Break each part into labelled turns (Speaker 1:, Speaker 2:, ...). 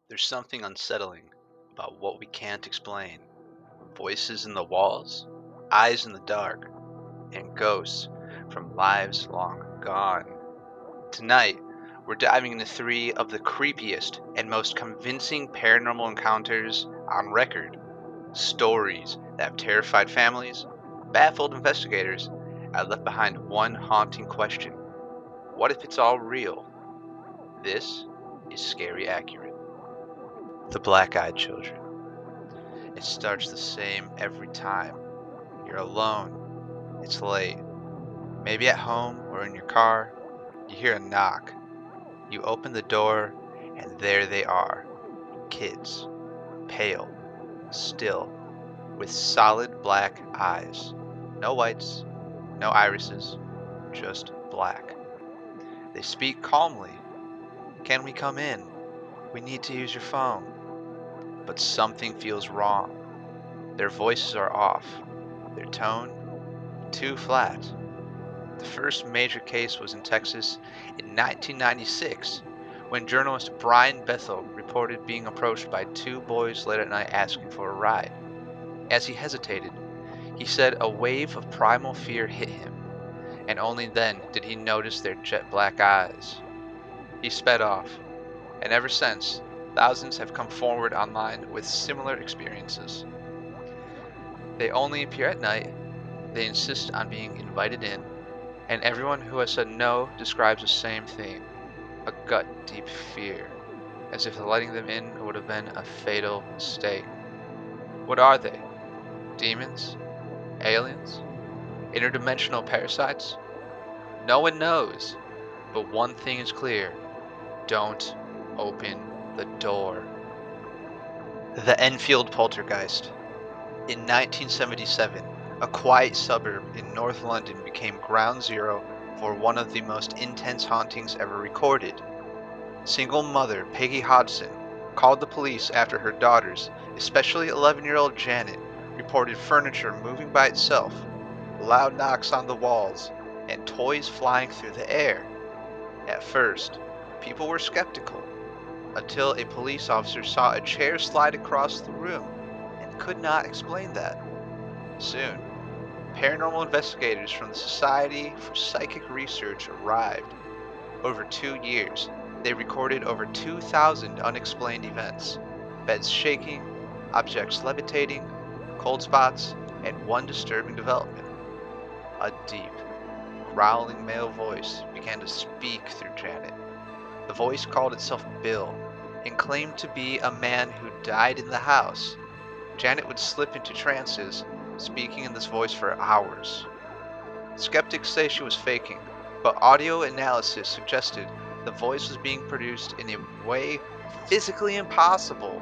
Speaker 1: There's something unsettling about what we can't explain. Voices in the walls, eyes in the dark, and ghosts from lives long gone. Tonight, we're diving into three of the creepiest and most convincing paranormal encounters on record. Stories that have terrified families, baffled investigators, and left behind one haunting question. What if it's all real? This is Scary Accurate. The Black-Eyed Children. It starts the same every time. You're alone. It's late. Maybe at home or in your car. You hear a knock. You open the door, and there they are. Kids. Pale. Still. With solid black eyes. No whites. No irises. Just black. They speak calmly. Can we come in? We need to use your phone. But something feels wrong. Their voices are off. Their tone, too flat. The first major case was in Texas in 1996 when journalist Brian Bethel reported being approached by two boys late at night asking for a ride. As he hesitated, he said a wave of primal fear hit him, and only then did he notice their jet black eyes. He sped off, and ever since, thousands have come forward online with similar experiences. They only appear at night, they insist on being invited in, and everyone who has said no describes the same thing, a gut-deep fear, as if letting them in would have been a fatal mistake. What are they? Demons? Aliens? Interdimensional parasites? No one knows, but one thing is clear. Don't open the door. The Enfield Poltergeist. In 1977, a quiet suburb in North London became ground zero for one of the most intense hauntings ever recorded. Single mother Peggy Hodgson called the police after her daughters, especially 11-year-old Janet, reported furniture moving by itself, loud knocks on the walls, and toys flying through the air. At first, people were skeptical, until a police officer saw a chair slide across the room and could not explain that. Soon, paranormal investigators from the Society for Psychic Research arrived. Over 2 years, they recorded over 2,000 unexplained events, beds shaking, objects levitating, cold spots, and one disturbing development. A deep, growling male voice began to speak through Janet. The voice called itself Bill and claimed to be a man who died in the house. Janet would slip into trances, speaking in this voice for hours. Skeptics say she was faking, but audio analysis suggested the voice was being produced in a way physically impossible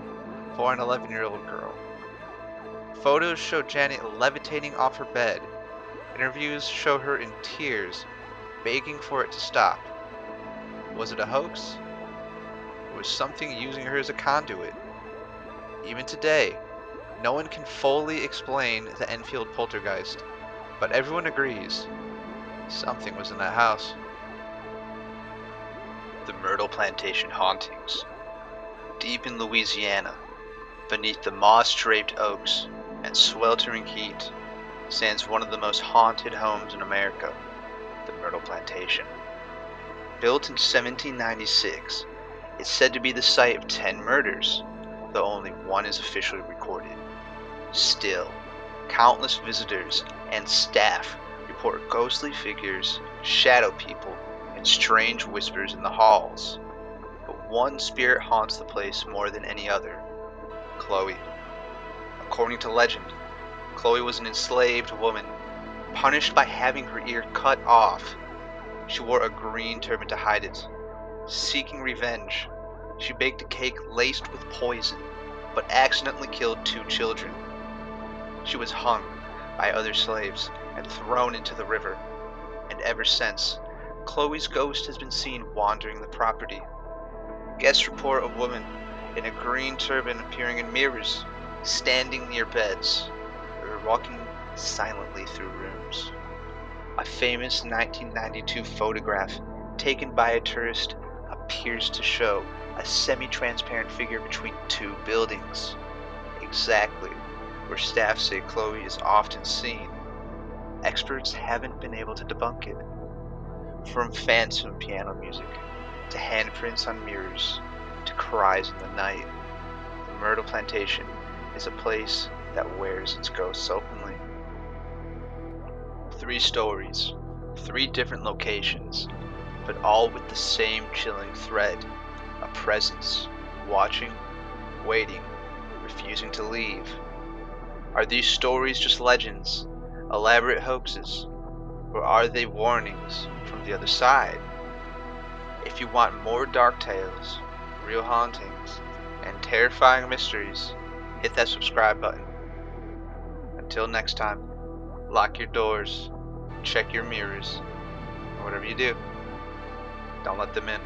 Speaker 1: for an 11-year-old girl. Photos show Janet levitating off her bed. Interviews show her in tears, begging for it to stop. Was it a hoax? Or was something using her as a conduit? Even today, no one can fully explain the Enfield poltergeist, but everyone agrees something was in that house. The Myrtle Plantation Hauntings. Deep in Louisiana, beneath the moss-draped oaks and sweltering heat, stands one of the most haunted homes in America, the Myrtle Plantation. Built in 1796, it's said to be the site of 10 murders, though only one is officially recorded. Still, countless visitors and staff report ghostly figures, shadow people, and strange whispers in the halls. But one spirit haunts the place more than any other: Chloe. According to legend, Chloe was an enslaved woman, punished by having her ear cut off. She wore a green turban to hide it. Seeking revenge, she baked a cake laced with poison, but accidentally killed 2 children. She was hung by other slaves and thrown into the river, and ever since, Chloe's ghost has been seen wandering the property. Guests report a woman in a green turban appearing in mirrors, standing near beds, or walking silently through rooms. A famous 1992 photograph taken by a tourist appears to show a semi-transparent figure between two buildings, exactly where staff say Chloe is often seen. Experts haven't been able to debunk it. From phantom piano music, to handprints on mirrors, to cries in the night, the Myrtle Plantation is a place that wears its ghosts openly. 3 stories, 3 different locations, but all with the same chilling thread, a presence, watching, waiting, refusing to leave. Are these stories just legends, elaborate hoaxes, or are they warnings from the other side? If you want more dark tales, real hauntings, and terrifying mysteries, hit that subscribe button. Until next time, lock your doors, check your mirrors, and whatever you do, don't let them in.